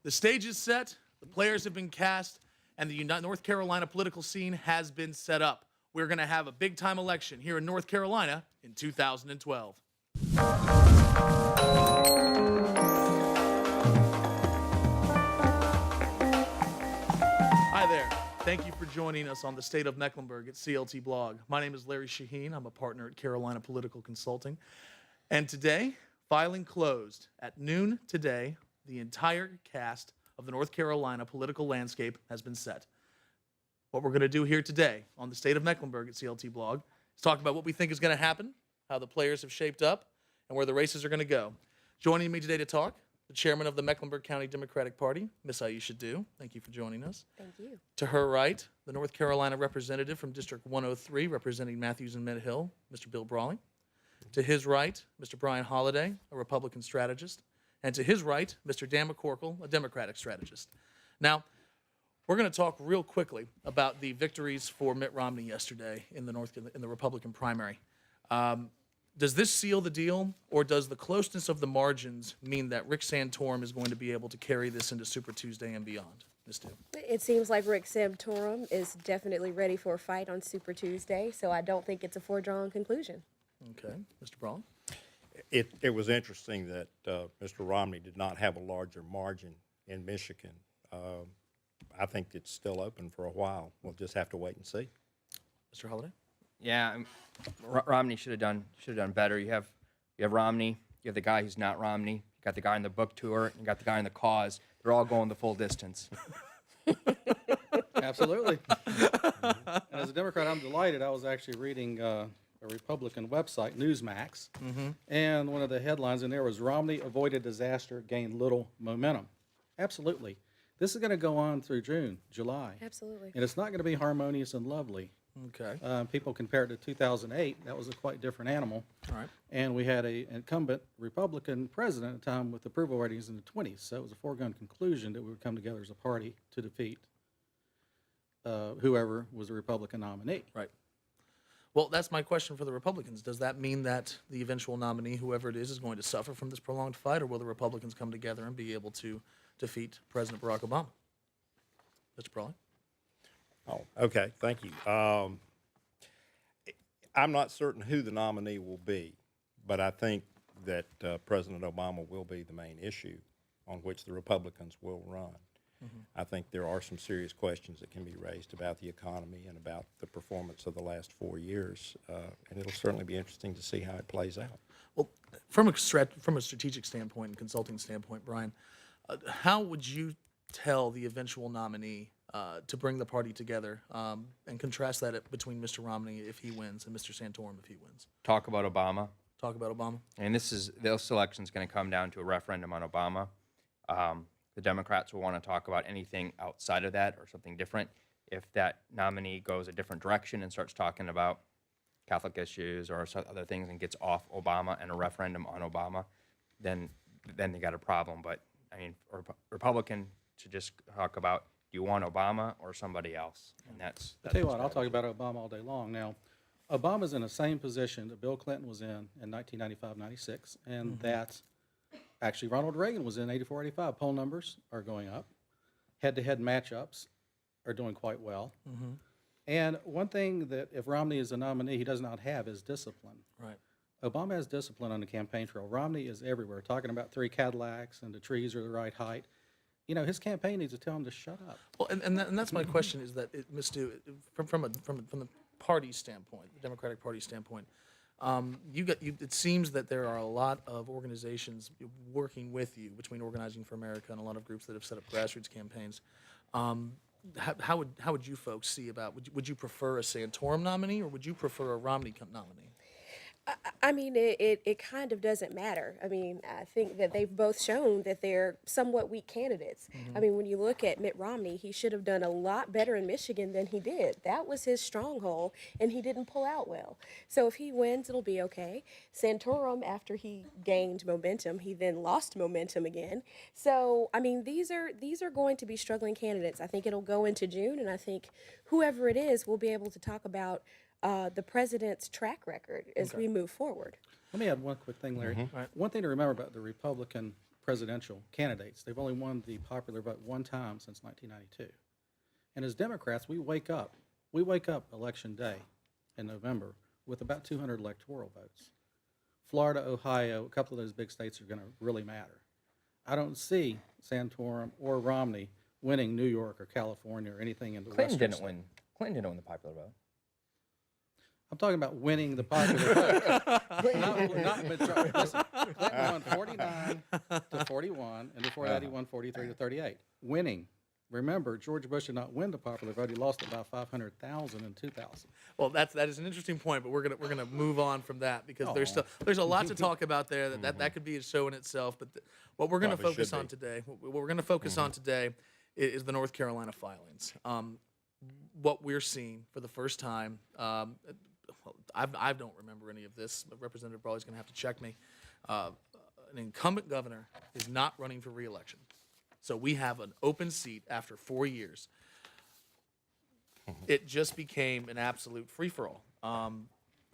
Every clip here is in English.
The stage is set, the players have been cast, and the North Carolina political scene has been set up. We're going to have a big-time election here in North Carolina in 2012. Hi there. Thank you for joining us on the State of Mecklenburg at CLT Blog. My name is Larry Shaheen. I'm a partner at Carolina Political Consulting. And today, filing closed at noon today, the entire cast of the North Carolina political landscape has been set. What we're going to do here today on the State of Mecklenburg at CLT Blog is talk about what we think is going to happen, how the players have shaped up, and where the races are going to go. Joining me today to talk, the chairman of the Mecklenburg County Democratic Party, Ms. Aisha Dew. Thank you for joining us. Thank you. To her right, the North Carolina representative from District 103, representing Matthews and Mid Hill, Mr. Bill Brawley. To his right, Mr. Brian Holliday, a Republican strategist. And to his right, Mr. Dan McCorkle, a Democratic strategist. Now, we're going to talk real quickly about the victories for Mitt Romney yesterday in the Republican primary. Does this seal the deal, or does the closeness of the margins mean that Rick Santorum is going to be able to carry this into Super Tuesday and beyond? Ms. Dew. It seems like Rick Santorum is definitely ready for a fight on Super Tuesday, so I don't think it's a foregone conclusion. Okay. Mr. Brawley? It was interesting that Mr. Romney did not have a larger margin in Michigan. I think it's still open for a while. We'll just have to wait and see. Mr. Holliday? Yeah, Romney should have done better. You have Romney, you have the guy who's not Romney, you got the guy on the book tour, you got the guy in the cause. They're all going the full distance. Absolutely. And as a Democrat, I'm delighted. I was actually reading a Republican website, Newsmax, and one of the headlines in there was Romney avoided disaster, gained little momentum. Absolutely. This is going to go on through June, July. Absolutely. And it's not going to be harmonious and lovely. Okay. People compare it to 2008. That was a quite different animal. All right. And we had an incumbent Republican president at the time with approval ratings in the 20s. So it was a foregone conclusion that we would come together as a party to defeat whoever was the Republican nominee. Right. Well, that's my question for the Republicans. Does that mean that the eventual nominee, whoever it is going to suffer from this prolonged fight, or will the Republicans come together and be able to defeat President Barack Obama? Mr. Brawley? Oh, okay. Thank you. I'm not certain who the nominee will be, but I think that President Obama will be the main issue on which the Republicans will run. I think there are some serious questions that can be raised about the economy and about the performance of the last 4 years, and it'll certainly be interesting to see how it plays out. Well, from a strategic standpoint and consulting standpoint, Brian, how would you tell the eventual nominee to bring the party together and contrast that between Mr. Romney if he wins and Mr. Santorum if he wins? Talk about Obama. Talk about Obama. And this election's going to come down to a referendum on Obama. The Democrats will want to talk about anything outside of that or something different. If that nominee goes a different direction and starts talking about Catholic issues or other things and gets off Obama and a referendum on Obama, then they got a problem. But I mean, a Republican should just talk about, do you want Obama or somebody else? And that's I'll tell you what, I'll talk about Obama all day long. Now, Obama's in the same position that Bill Clinton was in 1995-96, and that actually Ronald Reagan was in 84-85. Poll numbers are going up. Head-to-head matchups are doing quite well. And one thing that if Romney is a nominee, he does not have is discipline. Right. Obama has discipline on the campaign trail. Romney is everywhere, talking about 3 Cadillacs and the trees are the right height. You know, his campaign needs to tell him to shut up. Well, and that's my question is that, Ms. Dew, from the party standpoint, the Democratic Party standpoint, it seems that there are a lot of organizations working with you between Organizing for America and a lot of groups that have set up grassroots campaigns. How would you folks see about, would you prefer a Santorum nominee or would you prefer a Romney nominee? I mean, it kind of doesn't matter. I mean, I think that they've both shown that they're somewhat weak candidates. I mean, when you look at Mitt Romney, he should have done a lot better in Michigan than he did. That was his stronghold, and he didn't pull out well. So if he wins, it'll be okay. Santorum, after he gained momentum, he then lost momentum again. So, I mean, these are going to be struggling candidates. I think it'll go into June, and I think whoever it is will be able to talk about the president's track record as we move forward. Let me add one quick thing, Larry. One thing to remember about the Republican presidential candidates. They've only won the popular vote one time since 1992. And as Democrats, we wake up election day in November with about 200 electoral votes. Florida, Ohio, a couple of those big states are going to really matter. I don't see Santorum or Romney winning New York or California or anything in the Clinton western didn't states. win. Clinton didn't win the popular vote. I'm talking about winning the popular vote. Listen, Clinton won 49 to 41, and before that he won 43 to 38. Winning. Remember, George Bush did not win the popular vote. He lost about 500,000 in 2000. Well, that is an interesting point, but we're gonna move on from that because there's a lot to talk about there. That could be a show in itself. But what we're gonna Probably focus should on be. today, what we're gonna focus on today, is the North Carolina filings. What we're seeing for the first time. I don't remember any of this. Representative Brawley's gonna have to check me. An incumbent governor is not running for re-election. So we have an open seat after 4 years. It just became an absolute free-for-all. On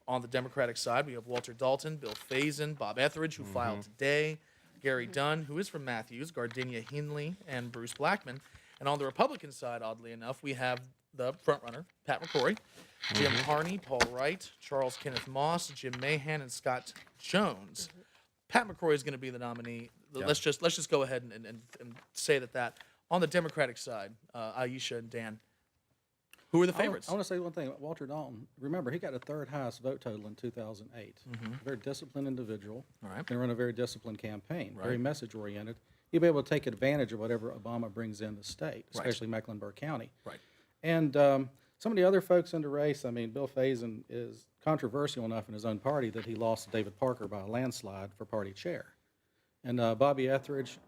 the Democratic side, we have Walter Dalton, Bill Faison, Bob Etheridge, who filed today, Gary Dunn, who is from Matthews, Gardenia Hindley, and Bruce Blackman. And on the Republican side, oddly enough, we have the frontrunner, Pat McCrory, Jim Harney, Paul Wright, Charles Kenneth Moss, Jim Mahan, and Scott Jones. Pat McCrory is going to be the nominee. Let's just go ahead and say that. On the Democratic side, Aisha and Dan, who are the favorites? I want to say one thing about Walter Dalton. Remember, he got the third highest vote total in 2008. A very disciplined individual. All right. Can run a very disciplined campaign, very message-oriented. He'll be able to take advantage of whatever Obama brings in the state, especially Mecklenburg County. Right. And some of the other folks in the race, I mean, Bill Faison is controversial enough in his own party that he lost to David Parker by a landslide for party chair. And Bobby Etheridge,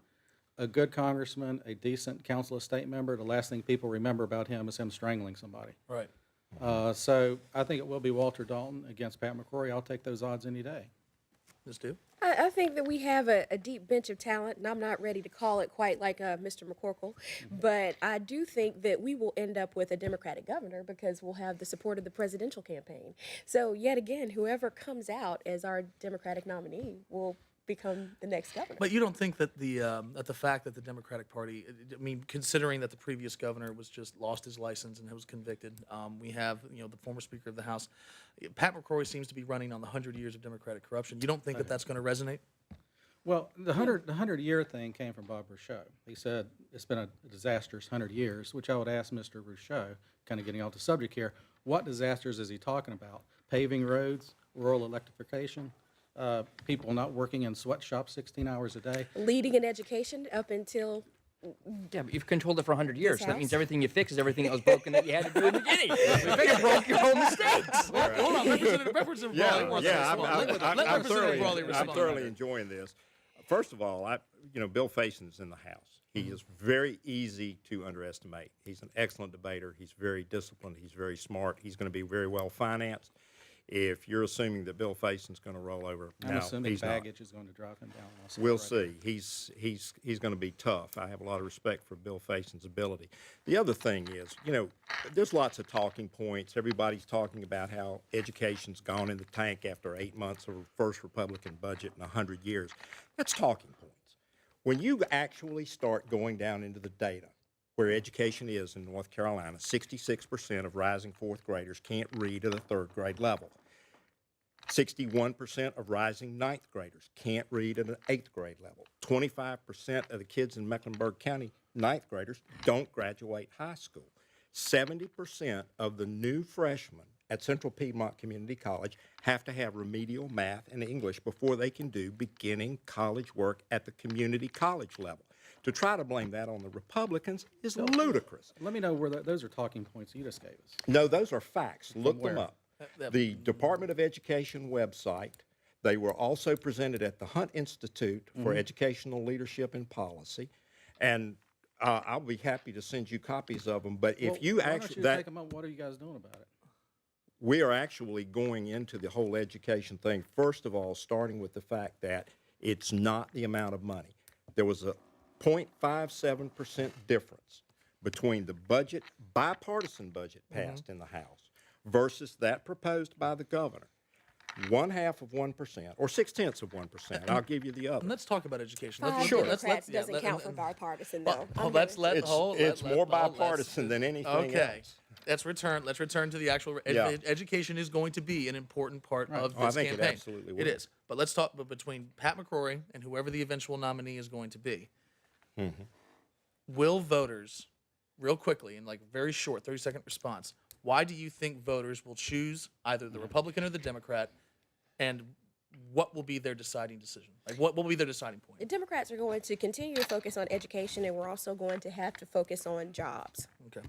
a good congressman, a decent council of state member. The last thing people remember about him is him strangling somebody. Right. So I think it will be Walter Dalton against Pat McCrory. I'll take those odds any day. Ms. Dew? I think that we have a deep bench of talent, and I'm not ready to call it quite like Mr. McCorkle, but I do think that we will end up with a Democratic governor because we'll have the support of the presidential campaign. So yet again, whoever comes out as our Democratic nominee will become the next governor. But you don't think that the fact that the Democratic Party, I mean, considering that the previous governor was just lost his license and was convicted, we have the former Speaker of the House, Pat McCrory seems to be running on the 100 years of Democratic corruption. You don't think that that's going to resonate? Well, the 100-year thing came from Bob Rousseau. He said it's been a disastrous 100 years, which I would ask Mr. Rousseau, kind of getting off the subject here, what disasters is he talking about? Paving roads, rural electrification, people not working in sweatshops 16 hours a day. Leading in education up until Yeah, but you've controlled it for 100 years. So that house? means everything you fix is everything that was broken that you had to do in the beginning. You broke your own mistakes. Hold on, Representative Brawley wants to respond. Let Representative Brawley I'm respond. thoroughly enjoying this. First of all, Bill Faison's in the House. He is very easy to underestimate. He's an excellent debater. He's very disciplined. He's very smart. He's going to be very well financed. If you're assuming that Bill Faison's going to roll over, I'm no, assuming he's not. baggage is going to drive him down. We'll see. He's going to be tough. I have a lot of respect for Bill Faison's ability. The other thing is, there's lots of talking points. Everybody's talking about how education's gone in the tank after 8 months of a first Republican budget in 100 years. That's talking points. When you actually start going down into the data, where education is in North Carolina, 66% of rising fourth graders can't read at a third grade level. 61% of rising ninth graders can't read at an eighth grade level. 25% of the kids in Mecklenburg County, ninth graders, don't graduate high school. 70% of the new freshmen at Central Piedmont Community College have to have remedial math and English before they can do beginning college work at the community college level. To try to blame that on the Republicans is ludicrous. Let me know where those are talking points you just gave us. No, those are facts. Look them where? up. The Department of Education website. They were also presented at the Hunt Institute for Educational Leadership and Policy. And I'll be happy to send you copies of them. But if you why actually, don't you take them up? What are you guys doing about it? we are actually going into the whole education thing, first of all, starting with the fact that it's not the amount of money. There was a 0.57% difference between the budget, bipartisan budget passed in the House versus that proposed by the governor. 0.5% or 0.6%. I'll give you the other. And let's talk about education. Five Sure. Democrats yeah, doesn't count for bipartisan, though. It's more bipartisan than anything Okay. else. Let's return to the actual Yeah. education is going to be an important part of Oh, I this think it campaign. absolutely It will. is. But let's talk between Pat McCrory and whoever the eventual nominee is going to be. Will voters, real quickly, in like very short 30-second response, why do you think voters will choose either the Republican or the Democrat, and what will be their deciding decision? Like, what will be their deciding The point? Democrats are going to continue to focus on education, and we're also going to have to focus on jobs. Okay.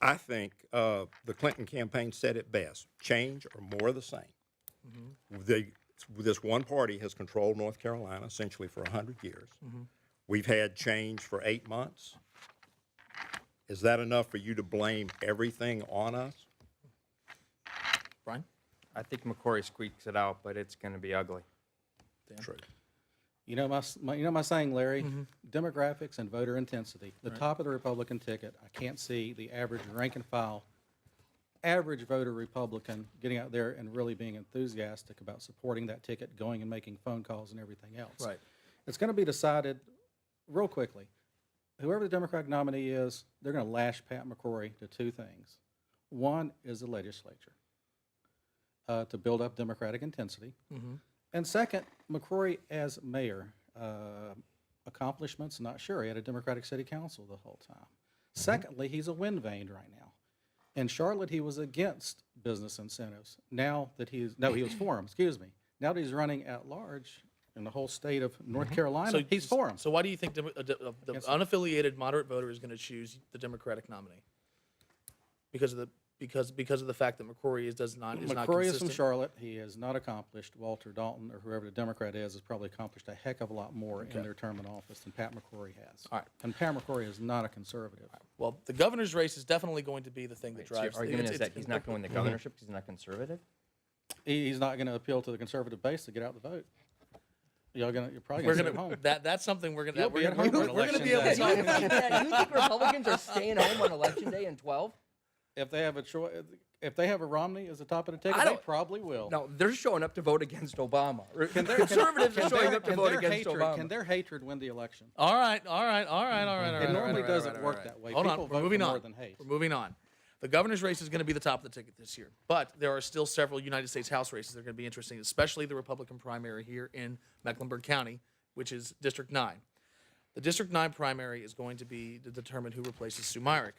I think the Clinton campaign said it best: change or more of the same. This one party has controlled North Carolina essentially for 100 years. We've had change for 8 months. Is that enough for you to blame everything on us? Brian? I think McCrory squeaks it out, but it's going to be ugly. True. You know my saying, Larry? Demographics and voter intensity. The top of the Republican ticket, I can't see the average rank and file, average voter Republican getting out there and really being enthusiastic about supporting that ticket, going and making phone calls and everything else. Right. It's going to be decided real quickly. Whoever the Democratic nominee is, they're going to lash Pat McCrory to two things. One is the legislature to build up Democratic intensity. And second, McCrory as mayor, accomplishments, not sure. He had a Democratic city council the whole time. Secondly, he's a wind vane right now. In Charlotte, he was against business incentives. Now that he was for them, excuse me. Now that he's running at large in the whole state of North Carolina, he's for them. So why do you think the unaffiliated moderate voter is going to choose the Democratic nominee? Because of the fact that McCrory is not McCrory is from consistent? Charlotte. He has not accomplished. Walter Dalton or whoever the Democrat is has probably accomplished a heck of a lot more in their term in office than Pat McCrory has. All right. And Pat McCrory is not a conservative. Well, the governor's race is definitely going to be the thing that So your drives. argument is that he's not going to win the governorship because he's not conservative? He's not going to appeal to the conservative base to get out the vote. You're probably We're going to sit gonna at home. that's something we're gonna You'll be at home on we're gonna election be able to day. talk about. You think Republicans are staying home on election day in 12? If they have a choice, if they have a Romney as the top of the ticket, I they don't- probably will. No, they're showing up to vote against Obama. Conservatives are showing up to vote against Obama. Can their hatred win the election? All right. It normally doesn't work that way. Hold on, People we're vote moving for on. more than hate. We're moving on. The governor's race is going to be the top of the ticket this year, but there are still several United States House races that are going to be interesting, especially the Republican primary here in Mecklenburg County, which is District 9. The District 9 primary is going to be to determine who replaces Sue Myrick.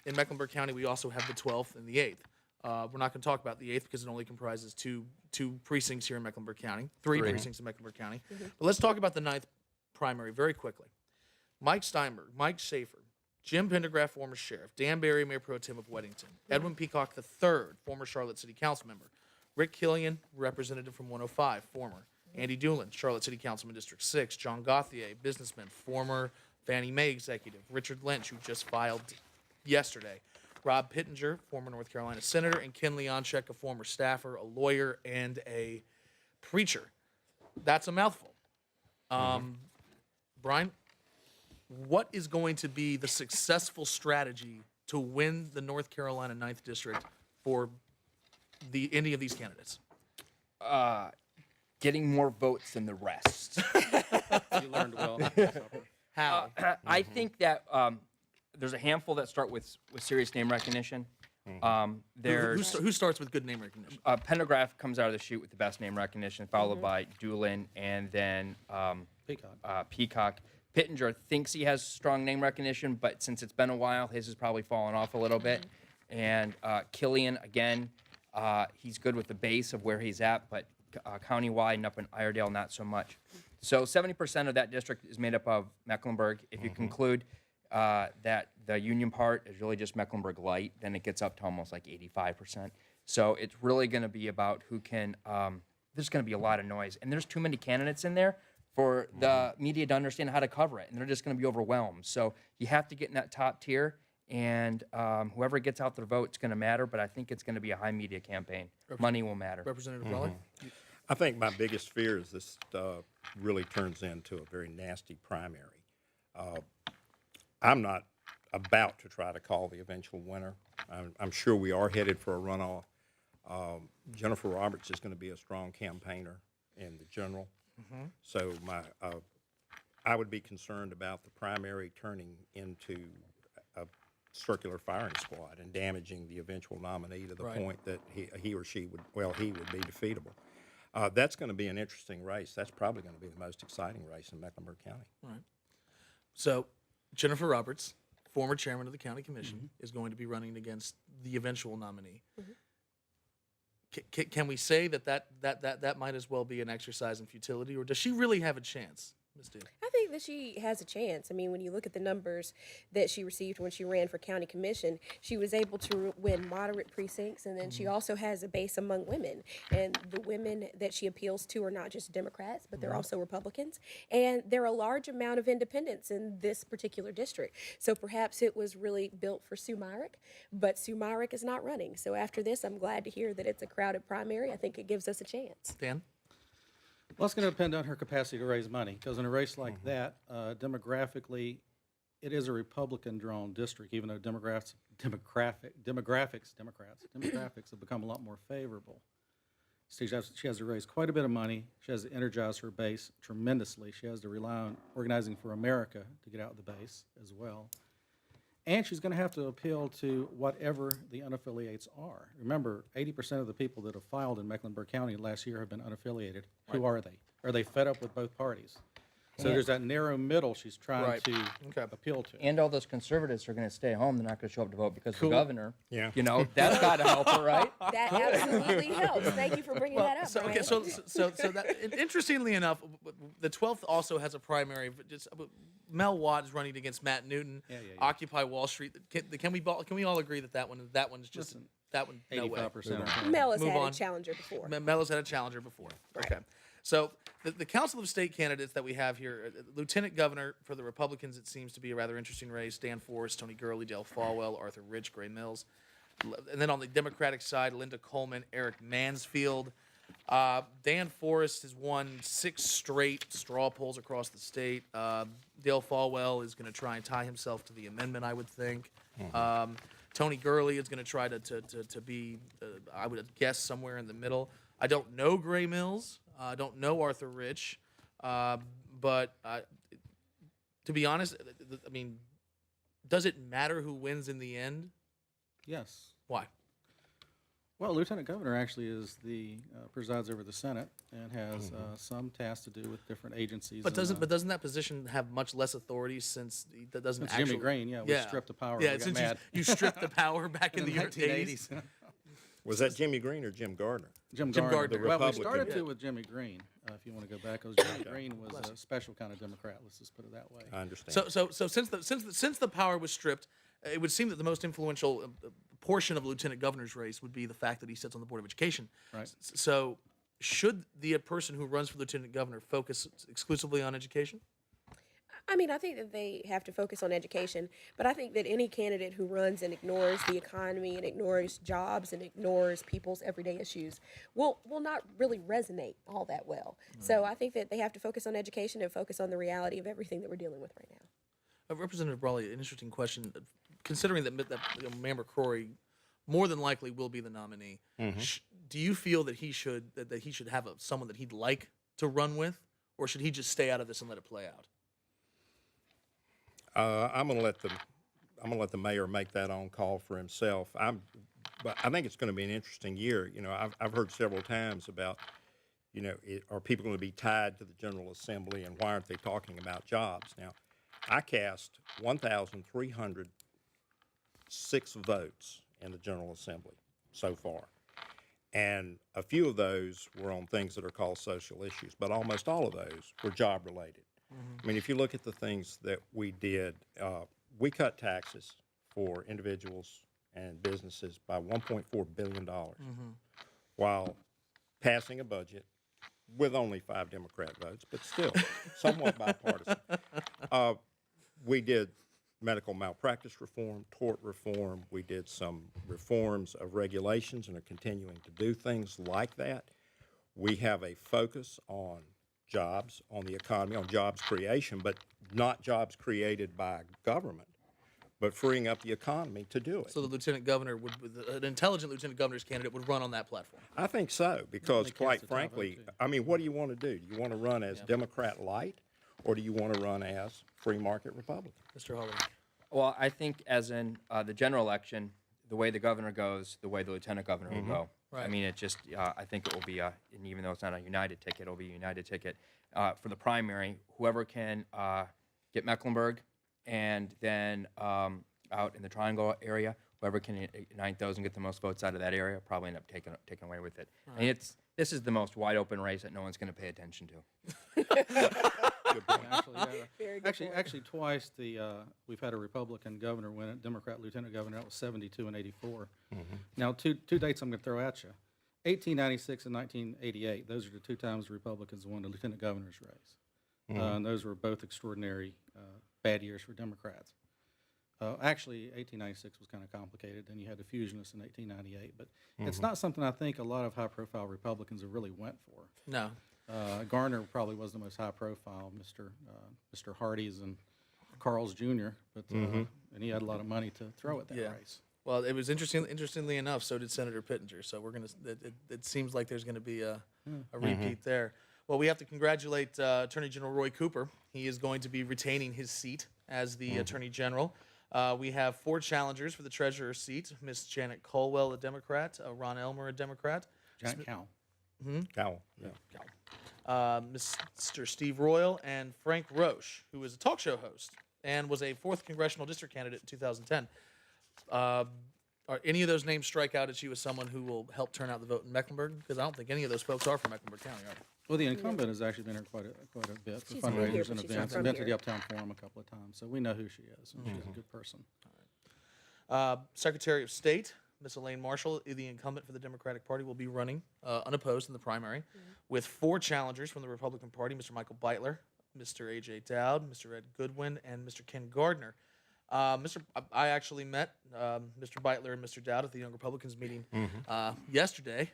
In Mecklenburg County, we also have the 12th and the 8th. We're not going to talk about the 8th because it only comprises two precincts here in Mecklenburg County, three precincts in Mecklenburg County. But let's talk about the 9th primary very quickly. Mike Steinberg, Mike Schaefer, Jim Pendergraft, former sheriff, Dan Barry, Mayor Pro Tem of Weddington, Edwin Peacock III, former Charlotte City Council member, Rick Killian, representative from 105, former, Andy Doolin, Charlotte City Councilman District 6, John Gauthier, businessman, former Fannie Mae executive, Richard Lynch, who just filed yesterday, Rob Pittenger, former North Carolina senator, and Ken Leonchek, a former staffer, a lawyer, and a preacher. That's a mouthful. Brian, what is going to be the successful strategy to win the North Carolina 9th District for any of these candidates? Getting more votes than the rest. You learned well. How? I think that there's a handful that start with serious name recognition. There's Who starts with good name recognition? Pendergraft comes out of the chute with the best name recognition, followed by Doolin, and then Peacock. Peacock. Pittenger thinks he has strong name recognition, but since it's been a while, his has probably fallen off a little bit. And Killian, again, he's good with the base of where he's at, but countywide and up in Iredale, not so much. So 70% of that district is made up of Mecklenburg. If you conclude that the Union part is really just Mecklenburg light, then it gets up to almost like 85%. So it's really going to be about who can, there's going to be a lot of noise. And there's too many candidates in there for the media to understand how to cover it. And they're just going to be overwhelmed. So you have to get in that top tier. And whoever gets out their vote is going to matter. But I think it's going to be a high media campaign. Money will matter. Representative Raleigh? I think my biggest fear is this really turns into a very nasty primary. I'm not about to try to call the eventual winner. I'm sure we are headed for a runoff. Jennifer Roberts is going to be a strong campaigner in the general. So I would be concerned about the primary turning into a circular firing squad and damaging the eventual nominee to the point that he or she would be defeatable. That's going to be an interesting race. That's probably going to be the most exciting race in Mecklenburg County. Right. So Jennifer Roberts, former chairman of the county commission, is going to be running against the eventual nominee. Can we say that might as well be an exercise in futility, or does she really have a chance, Ms. Deal? I think that she has a chance. I mean, when you look at the numbers that she received when she ran for county commission, she was able to win moderate precincts, and then she also has a base among women. And the women that she appeals to are not just Democrats, but they're also Republicans. And there are a large amount of independents in this particular district. So perhaps it was really built for Sue Myrick, but Sue Myrick is not running. So after this, I'm glad to hear that it's a crowded primary. I think it gives us a chance. Dan? Well, it's going to depend on her capacity to raise money, because in a race like that, demographically, it is a Republican-drawn district, even though demographics have become a lot more favorable. So she has to raise quite a bit of money. She has to energize her base tremendously. She has to rely on Organizing for America to get out the base as well. And she's going to have to appeal to whatever the unaffiliates are. Remember, 80% of the people that have filed in Mecklenburg County last year have been unaffiliated. Who are they? Are they fed up with both parties? So there's that narrow middle she's trying to appeal to. And all those conservatives are going to stay home. They're not going to show up to vote because the governor, Yeah. That's got to help her, right? That absolutely helps. Thank you for bringing that up, So, Brian. so that, interestingly enough, the 12th also has a primary. Just Mel Watt is running against Matt Newton. Occupy Wall Street. Can we all agree that one's just that one? No way. 85%. Mel has Move had on. a challenger before. Mel has had a challenger before. Okay. So the Council of State candidates that we have here, Lieutenant Governor for the Republicans, it seems to be a rather interesting race. Dan Forrest, Tony Gurley, Dale Falwell, Arthur Rich, Gray Mills. And then on the Democratic side, Linda Coleman, Eric Mansfield. Dan Forrest has won 6 straight straw polls across the state. Dale Falwell is going to try and tie himself to the amendment, I would think. Tony Gurley is going to try to be, I would guess, somewhere in the middle. I don't know Gray Mills. I don't know Arthur Rich. But to be honest, I mean, does it matter who wins in the end? Yes. Why? Well, Lieutenant Governor actually is presides over the Senate and has some tasks to do with different agencies. But doesn't that position have much less authority since that doesn't Since actually? Jimmy Grain, we stripped the power. Yeah, we got since mad. you stripped the power back in the 1980s. 80s. Was that Jimmy Green or Jim Gardner? Jim Gardner. Gardner. The Well, we Republican. started to with Jimmy Green, if you want to go back, because Jimmy Green was a special kind of Democrat. Let's just put it that way. I understand. So since the power was stripped, it would seem that the most influential portion of Lieutenant Governor's race would be the fact that he sits on the Board of Education. Right. So should the person who runs for Lieutenant Governor focus exclusively on education? I mean, I think that they have to focus on education, but I think that any candidate who runs and ignores the economy and ignores jobs and ignores people's everyday issues will not really resonate all that well. So I think that they have to focus on education and focus on the reality of everything that we're dealing with right now. Representative Brawley, an interesting question. Considering that Mayor McCrory more than likely will be the nominee, do you feel that he should have someone that he'd like to run with, or should he just stay out of this and let it play out? I'm going to let the mayor make that on call for himself. But I think it's going to be an interesting year. I've heard several times about, are people going to be tied to the General Assembly, and why aren't they talking about jobs? Now, I cast 1,306 votes in the General Assembly so far, and a few of those were on things that are called social issues, but almost all of those were job related. I mean, if you look at the things that we did, we cut taxes for individuals and businesses by $1.4 billion while passing a budget with only 5 Democrat votes, but still somewhat bipartisan. We did medical malpractice reform, tort reform. We did some reforms of regulations and are continuing to do things like that. We have a focus on jobs, on the economy, on jobs creation, but not jobs created by government, but freeing up the economy to do it. So the lieutenant governor would, an intelligent lieutenant governor's candidate would run on that platform. I think so, because cast quite a tie vote, frankly, too. I mean, what do you want to do? Do you want to run as Democrat light, or do you want to run as free market Republican? Mr. Holly. Well, I think as in the general election, the way the governor goes, the way the lieutenant governor will go. I Right. mean, it just, I think it will be, and even though it's not a united ticket, it'll be a united ticket. For the primary, whoever can get Mecklenburg and then out in the Triangle area, whoever can unite those and get the most votes out of that area, probably end up taking away with it. And this is the most wide open race that no one's going to pay attention to. Very good point. Actually, twice we've had a Republican governor win it, Democrat lieutenant governor. That was 72 and 84. Now, two dates I'm going to throw at you: 1896 and 1988. Those are the two times the Republicans won the lieutenant governor's race, and those were both extraordinary bad years for Democrats. Actually, 1896 was kind of complicated. Then you had the fusionists in 1898, but it's not something I think a lot of high-profile Republicans have really went for. No. Garner probably was the most high profile, Mr. Hardee's and Carl's Jr., but and he had a lot of money to throw at that race. Well, it was interestingly enough, so did Senator Pittenger. So we're going to, it seems like there's going to be a repeat there. Well, we have to congratulate Attorney General Roy Cooper. He is going to be retaining his seat as the Attorney General. We have 4 challengers for the treasurer's seat: Miss Janet Colwell, a Democrat; Ron Elmer, a Democrat; Jack Cowell. Cowell, yeah. Mr. Steve Royal, and Frank Roche, who is a talk show host and was a 4th congressional district candidate in 2010. Are any of those names strike out at you as someone who will help turn out the vote in Mecklenburg? Because I don't think any of those folks are from Mecklenburg County, are they? Well, the incumbent has actually been here quite a bit for She's been here, fundraisers but and she's not events. from Been to the here. Uptown Forum a couple of times, so we know who she is, and she's a good person. Secretary of State, Miss Elaine Marshall, the incumbent for the Democratic Party, will be running unopposed in the primary with 4 challengers from the Republican Party: Mr. Michael Beitler, Mr. A.J. Dowd, Mr. Ed Goodwin, and Mr. Ken Gardner. I actually met Mr. Beitler and Mr. Dowd at the Young Republicans meeting yesterday.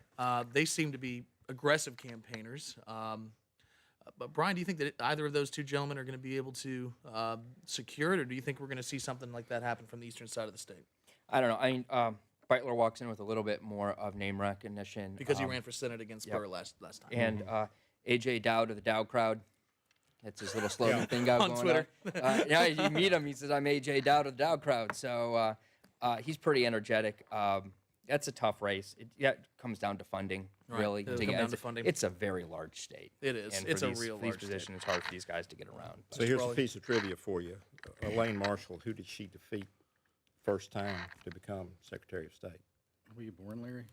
They seem to be aggressive campaigners. But Brian, do you think that either of those 2 gentlemen are going to be able to secure it, or do you think we're going to see something like that happen from the eastern side of the state? I don't know. I mean, Beitler walks in with a little bit more of name recognition. Because he ran for Senate against Burr last time. And A.J. Dowd of the Dowd crowd. That's his little slogan thing got On going Twitter. on. Yeah, you meet him. He says, "I'm A.J. Dowd of the Dowd crowd." So he's pretty energetic. That's a tough race. It comes down to funding, Right. really. It'll come down to funding. It's a very large state. It is. And It's for a these, real for these large state. positions, it's hard for these guys to get around. So here's a Raleigh. piece of trivia for you. Elaine Marshall, who did she defeat first time to become Secretary of State? Were you born, Larry?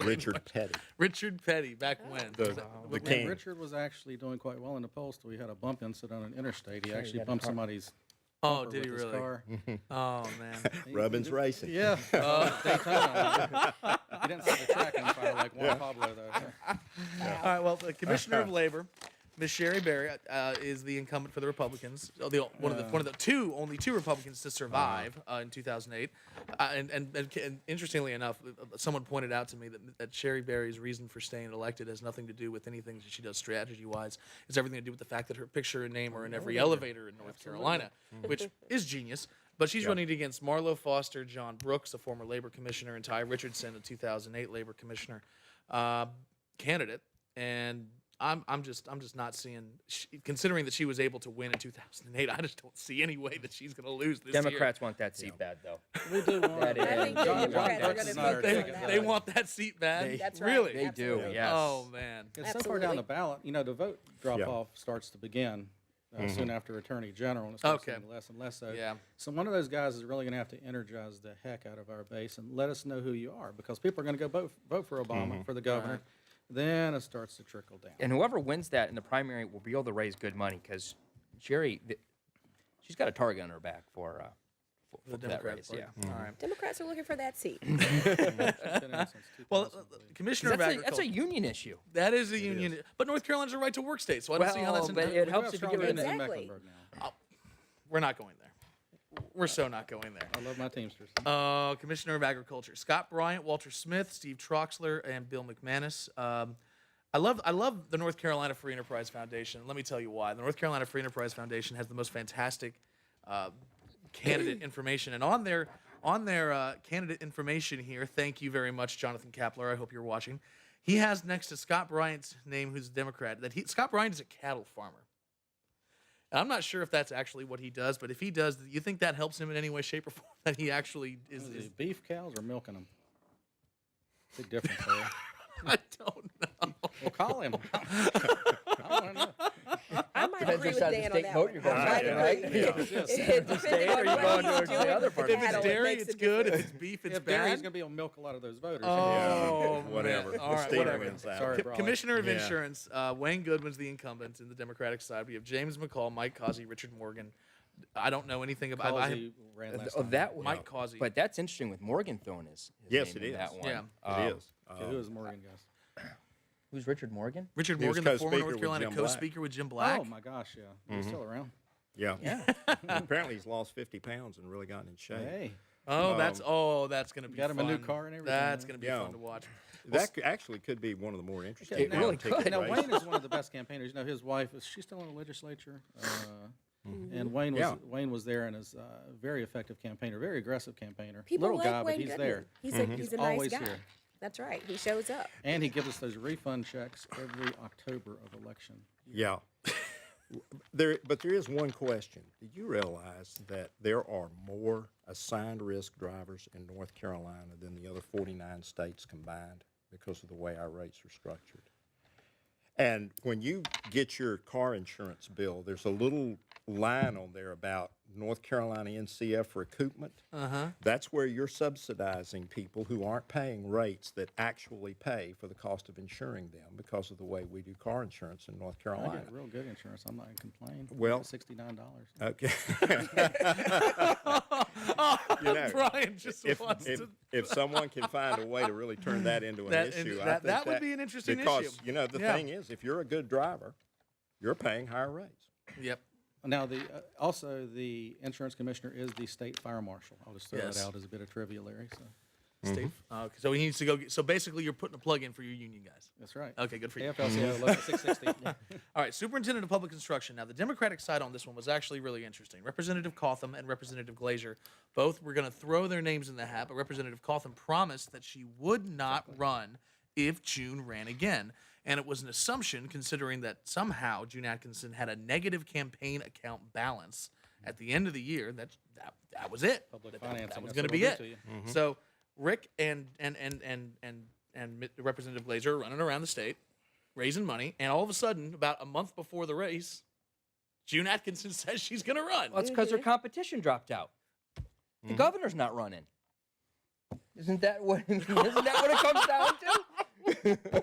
Richard Petty. Richard Petty, back when? The Well, king. Richard was actually doing quite well in the polls till he had a bump incident on an interstate. He actually had a bumped car. somebody's Oh, bumper did he with his really? car. Oh, man. Rubbins Racing. Yeah, Daytona. He didn't set the track on fire like Juan Pablo, though. All right, well, the Commissioner of Labor, Ms. Sherry Berry, is the incumbent for the Republicans. One of the only two Republicans to survive in 2008. And interestingly enough, someone pointed out to me that Sherry Berry's reason for staying elected has nothing to do with anything that she does strategy-wise. It's everything to do with the fact that her picture and name are in every elevator in North Carolina, which is genius. But she's running against Marlo Foster, John Brooks, a former labor commissioner, and Ty Richardson, a 2008 labor commissioner candidate. And I'm just not seeing, considering that she was able to win in 2008. I just don't see any way that she's going to lose this Democrats want that seat bad, though. We do want That I is- think John- the Democrats are Brooks going is to not our focus ticket. on year. that They one. want that seat bad? That's right. Really? They do, Absolutely. yes. Oh, man. It's so far down the Absolutely. ballot, the vote drop-off starts to begin soon after Attorney General, and it starts Okay. getting less and less so. Yeah. So one of those guys is really going to have to energize the heck out of our base and let us know who you are, because people are going to go vote for Obama, for the governor. Then it starts to trickle down. And whoever wins that in the primary will be able to raise good money because Jerry, she's got a target on her back for The that Democrat race. Party. Yeah. All right. Democrats are looking for that seat. She's been in since Well, 2000, I believe. Commissioner of That's Agriculture. a union issue. That is a union. But North Carolina's a right to work state, so I don't see how that's. but in, it We helps have if you strong get rid of unions in Exactly. Mecklenburg now. we're not going there. We're so not going there. I love my Teamsters. Commissioner of Agriculture: Scott Bryant, Walter Smith, Steve Troxler, and Bill McManus. I love the North Carolina Free Enterprise Foundation. Let me tell you why. The North Carolina Free Enterprise Foundation has the most fantastic candidate information. And on their candidate information here, thank you very much, Jonathan Kapler. I hope you're watching. He has next to Scott Bryant's name, who's a Democrat, that Scott Bryant is a cattle farmer. And I'm not sure if that's actually what he does, but if he does, do you think that helps him in any way, shape, or form? That he actually is. Is it beef cows or milking them? Big difference there. I don't know. Well, call him. I don't know. I might agree with Dan on that boat one. you're going I might to, agree. right? Depending on or you what going he's to the doing other with part? the If it's cattle, it dairy, makes it's a good. If difference. it's beef, it's If dairy, he's bad. going to be able to milk a lot of those voters. Oh, whatever. man. All The right, steer whatever. wins that Sorry, one. Brian. Commissioner of Yeah. Insurance, Wayne Goodwin's the incumbent in the Democratic side. We have James McCall, Mike Causey, Richard Morgan. I don't know anything about Causey ran last Oh, time. that one. Mike Causey. But that's interesting with Morgan throwing his Yes, name it in is. that one. Yeah. It is. Okay, who is Morgan, guys? Who's Richard Morgan? Richard He was Morgan, the former co-speaker North with Carolina Jim Black. co-speaker with Jim Black. Oh, my gosh, yeah. He's still around. Yeah. Apparently he's lost 50 pounds and really gotten in shape. Hey. That's going to be Got him fun. a new car and everything, That's yeah. going to be Yeah. fun to watch. That actually could be one of the more interesting. It really ticket Now, races. Wayne is one of the best campaigners. You know, his wife, is she still in the legislature? And Wayne was Yeah. Wayne was there and is a very effective campaigner, very aggressive campaigner. People Little like guy, Wayne but he's Goodman. there. He's He's a nice always guy. here. That's right. He shows up. And he gives us those refund checks every October of election. Yeah. But there is one question. Did you realize that there are more assigned risk drivers in North Carolina than the other 49 states combined because of the way our rates are structured? And when you get your car insurance bill, there's a little line on there about North Carolina NCF recoupment. That's where you're subsidizing people who aren't paying rates that actually pay for the cost of insuring them because of the way we do car insurance in North I Carolina. get real good insurance. I'm not going to complain. Well- $69. Okay. You know, Brian just wants to. if someone can find a way to really turn that into an That- issue, I that- think that would be an interesting because, issue. you know, the Yeah. thing is, if you're a good driver, you're paying higher rates. Yep. Now, also the insurance commissioner is the state fire marshal. I'll just throw Yes. that out as a bit of trivia, Larry. So Steve. So he needs to go. So basically, you're putting a plug in for your union guys. that's right. Okay, good for you. AFL-CIO Local 660. All right, Superintendent of Public Instruction. Now, the Democratic side on this one was actually really interesting. Representative Cotham and Representative Glazer both were going to throw their names in the hat, but Representative Cotham promised that she would not run if June ran again. And it was an assumption, considering that somehow June Atkinson had a negative campaign account balance at the end of the year. That was it. Public That financing, was that's going to what be it'll it. do to you. So Rick and Representative Glazer are running around the state, raising money, and all of a sudden, about a month before the race, June Atkinson says she's going to run. Well, it's because their competition dropped out. The governor's not running. Isn't that what? Isn't that what it comes down to?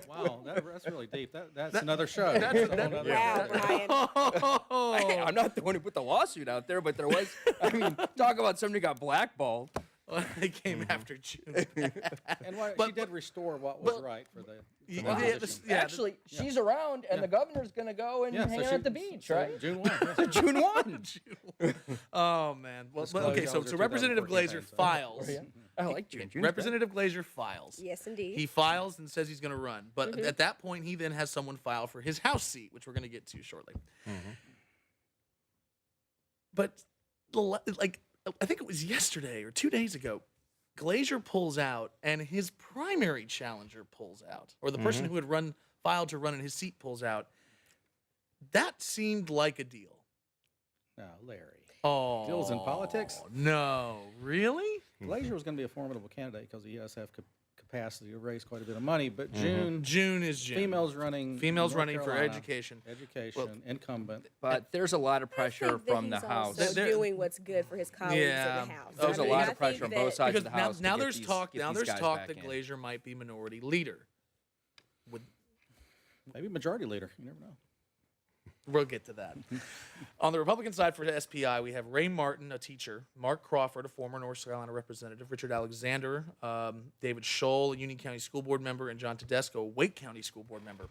Wow, that's really deep. That's another show. that's- That's a whole nother Wow, show. Brian. Hey, I'm not the one who put the lawsuit out there, but there was. I mean, talk about somebody got blackballed. They came after June. And she did restore what was right for the Yeah, opposition. Actually, she's around, and the governor's going to go and Yeah, hang so out at the beach, so right? June 1. yeah. June 1. Oh man. Well, Disclose okay. that So was their Representative 2014 Glazer campaign, so- files. I like June. June's great. Representative Glazer files. Yes, indeed. He files and says he's going to run, but at that point, he then has someone file for his House seat, which we're going to get to shortly. But like, I think it was yesterday or 2 days ago, Glazer pulls out, and his primary challenger pulls out, or the person who had filed to run in his seat pulls out. That seemed like a deal. No, Larry. Oh, Deals in politics? No, really? Glazer was going to be a formidable candidate because he does have capacity to raise quite a bit of money. But June, June is June. females running. Females North running for Carolina, education. Education, incumbent. But there's a lot of I pressure think that from the he's House. also There- doing what's good for his colleagues Yeah. in the House. There's I a mean, lot I of think pressure on that- both sides Because of the House. now to get there's these- talk. get Now these there's guys talk back that in. Glazer might be minority leader. Maybe majority leader. You never know. We'll get to that. On the Republican side for the SPI, we have Ray Martin, a teacher, Mark Crawford, a former North Carolina representative, Richard Alexander, David Scholl, a Union County School Board member, and John Tedesco, a Wake County School Board member.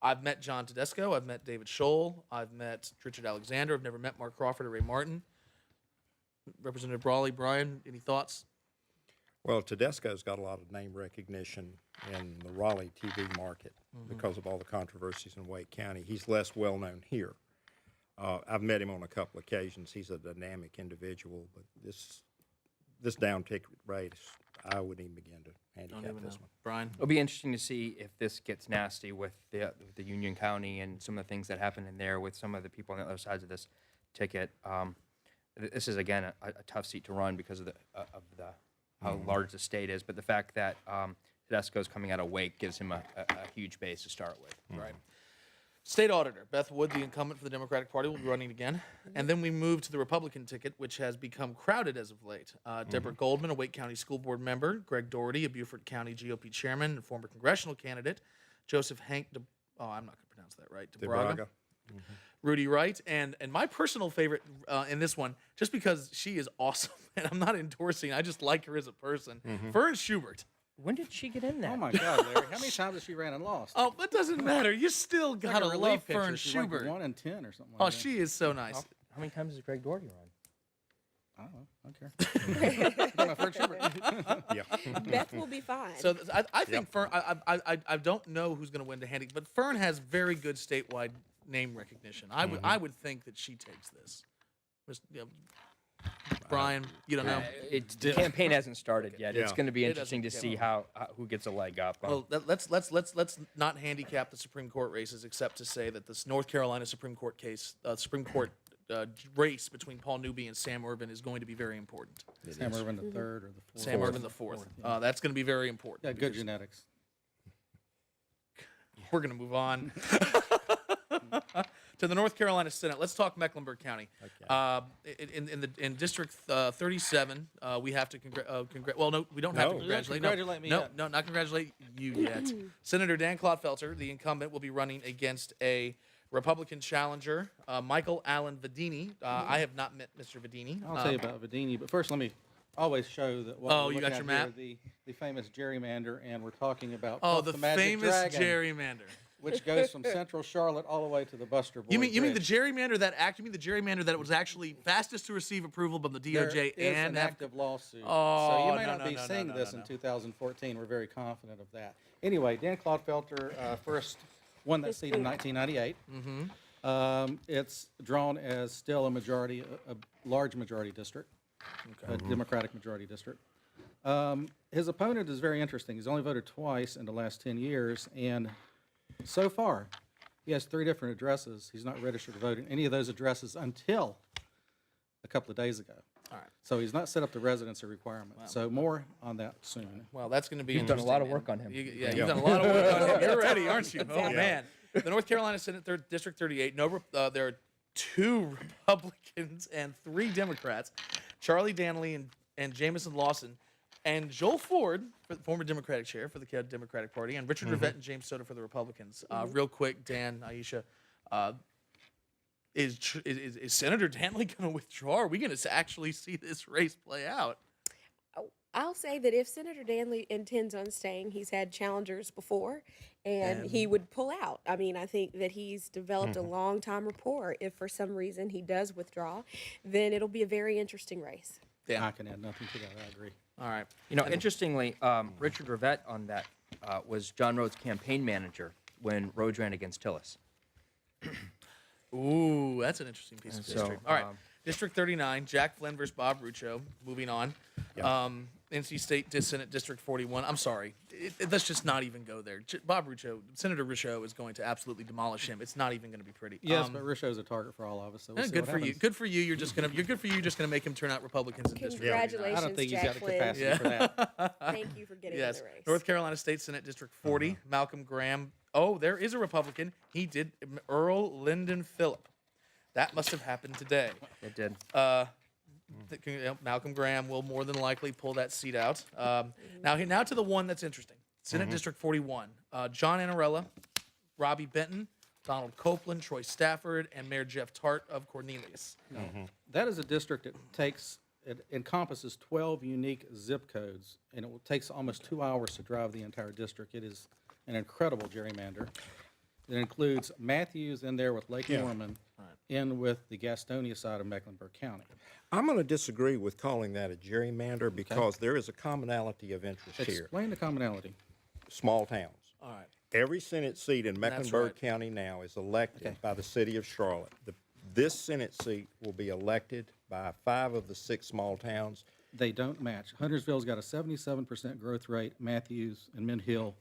I've met John Tedesco. I've met David Scholl. I've met Richard Alexander. I've never met Mark Crawford or Ray Martin. Representative Brawley, Brian, any thoughts? Well, Tedesco's got a lot of name recognition in the Raleigh TV market because of all the controversies in Wake County. He's less well known here. I've met him on a couple occasions. He's a dynamic individual, but this down ticket rate, I wouldn't even begin to handicap this one. Brian? It'll be interesting to see if this gets nasty with the Union County and some of the things that happen in there with some of the people on the other sides of this ticket. This is, again, a tough seat to run because of how large the state is, but the fact that Tedesco's coming out of Wake gives him a huge base to start with. Right. State Auditor, Beth Wood, the incumbent for the Democratic Party, will be running again. And then we move to the Republican ticket, which has become crowded as of late. Deborah Goldman, a Wake County School Board member. Greg Doherty, a Beaufort County GOP chairman and former congressional candidate. Joseph Hank, I'm not going to pronounce that right, DeBraga. Rudy Wright, and my personal favorite in this one, just because she is awesome, and I'm not endorsing, I just like her as a person, Fern Schubert. When did she get in there? Oh my God, Larry! How many times has she ran and lost? Oh, that doesn't matter. You still Like gotta a relief love pitcher. Fern She's like Schubert. 1 in 10 or something. Oh, Like that. she is so nice. How many times has Greg Doherty run? I don't know. I don't care. Talking about Fern Schubert. Yeah. Beth will be fine. So I think Fern. I don't know who's going to win the handy, but Fern has very good statewide name recognition. I would think that she takes this. Brian, you don't know. The campaign hasn't started yet. It's Yeah. going to be It interesting to doesn't- see who gets a leg up. Well, let's not handicap the Supreme Court races, except to say that this North Carolina Supreme Court race between Paul Newby and Sam Ervin is going to be very important. Sam Ervin the third or the fourth. Sam Ervin the fourth. That's going to be very important. Yeah, good because genetics. We're going to move on to the North Carolina Senate. Let's talk Mecklenburg County. In District 37, we have to well, no, we don't have to No. congratulate. Congratulate me no, yet. no, not congratulate you yet. Senator Dan Clodfelter, the incumbent, will be running against a Republican challenger, Michael Allen Vedini. I have not met Mr. Vedini. I'll tell you about Vedini, but first let me always show that what Oh, we're you looking got at your map? here, the famous gerrymander, and we're talking about Oh, Puff the Magic famous Dragon, gerrymander. which goes from Central Charlotte all the way to the Buster Boyd You mean the Bridge. gerrymander that act? You mean the gerrymander that was actually fastest to receive approval by the There DOJ is and an active lawsuit. Oh, so you may no, not be no, no, seeing no, this no, in no. 2014. We're very confident of that. Anyway, Dan Clodfelter first won that seat in 1998. It's drawn as still a large majority district, a Democratic majority district. His opponent is very interesting. He's only voted twice in the last 10 years, and so far, he has 3 different addresses. He's not registered to vote in any of those addresses until a couple of days ago. All right. So he's not set up the residency requirement. So more on that soon. Well, that's going to be You've done a interesting, lot of man. work on him. Yeah, you've done a lot of work on him. You're ready, aren't you? Oh, man. The North Carolina Senate, District 38, there are 2 Republicans and 3 Democrats, Charlie Danley and Jamison Lawson, and Joel Ford, former Democratic chair for the Democratic Party, and Richard Rivette and James Soto for the Republicans. Real quick, Dan, Aisha, is Senator Danley going to withdraw? Are we going to actually see this race play out? I'll say that if Senator Danley intends on staying, he's had challengers before, and he would pull out. I mean, I think that he's developed a long-time rapport. If for some reason he does withdraw, then it'll be a very interesting race. Dan. I can add nothing to that. I agree. All right. You know, interestingly, Richard Rivette on that was John Rhodes' campaign manager when Rhodes ran against Tillis. Ooh, that's an interesting piece of So, history. All right, District 39, Jack Flynn versus Bob Rucho. Moving on. NC State Senate District 41. I'm sorry. Let's just not even go there. Bob Rucho, Senator Rucho is going to absolutely demolish him. It's not even going to be pretty. Yes, but Risho's a target for all of us. So we'll see good what for you. happens. Good for you. You're just gonna make him turn out Republicans in District 39. Congratulations, I don't think he's Jack got the Flynn. capacity for that. Thank you for getting Yes. in the race. North Carolina State Senate District 40, Malcolm Graham. Oh, there is a Republican. He did. Earl Lyndon Phillip. That must have happened today. It did. Malcolm Graham will more than likely pull that seat out. Now to the one that's interesting. Senate District 41. John Anarella, Robbie Benton, Donald Copeland, Troy Stafford, and Mayor Jeff Tart of Cornelius. That is a district it encompasses 12 unique zip codes, and it takes almost 2 hours to drive the entire district. It is an incredible gerrymander. It includes Matthews in there with Lake Norman, in with the Gastonia side of Mecklenburg County. I'm going to disagree with calling that a gerrymander because there is a commonality of interest here. Explain the commonality. Small towns. All right. Every Senate seat in Mecklenburg right. County now is elected by the city of Charlotte. this Senate seat will be elected by 5 of the 6 small towns. They don't match. Huntersville's got a 77% growth rate. Matthews and Mint Hill,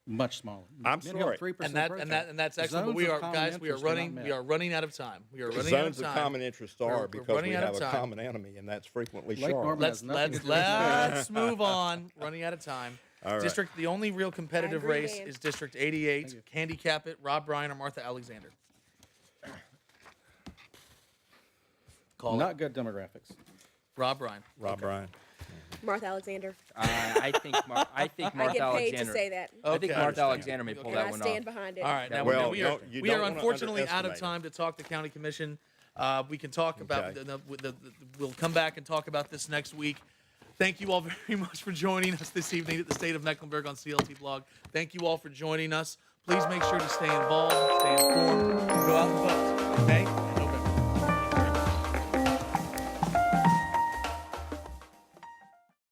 much smaller. I'm Mint Hill, sorry. 3% And growth rate. that's excellent. But Zones we of are, common guys, we are interest are not running, met. we are running out of time. We are running out Zones of of time. common interest We're are because running we out of have a time. common enemy, and that's frequently Lake Charlotte. Norman has nothing to do with Let's move on. Running out of time. All right. The only real competitive agree, race Dan. is District 88. Handicap it, Rob Bryan or Martha Alexander. Call it. Not good demographics. Rob Bryan. Rob Bryan. Martha Alexander. I think Martha I get paid Alexander. to say that. I think Okay. Martha Alexander may pull And that I one stand off. behind it. All right, now Well, we are, you we are don't wanna unfortunately out of underestimate time to talk to County Commission. We can talk about, Okay. we'll come back and talk about this next week. Thank you all very much for joining us this evening at the State of Mecklenburg on CLT Blog. Thank you all for joining us. Please make sure to stay involved, stay informed, and go out and vote, okay?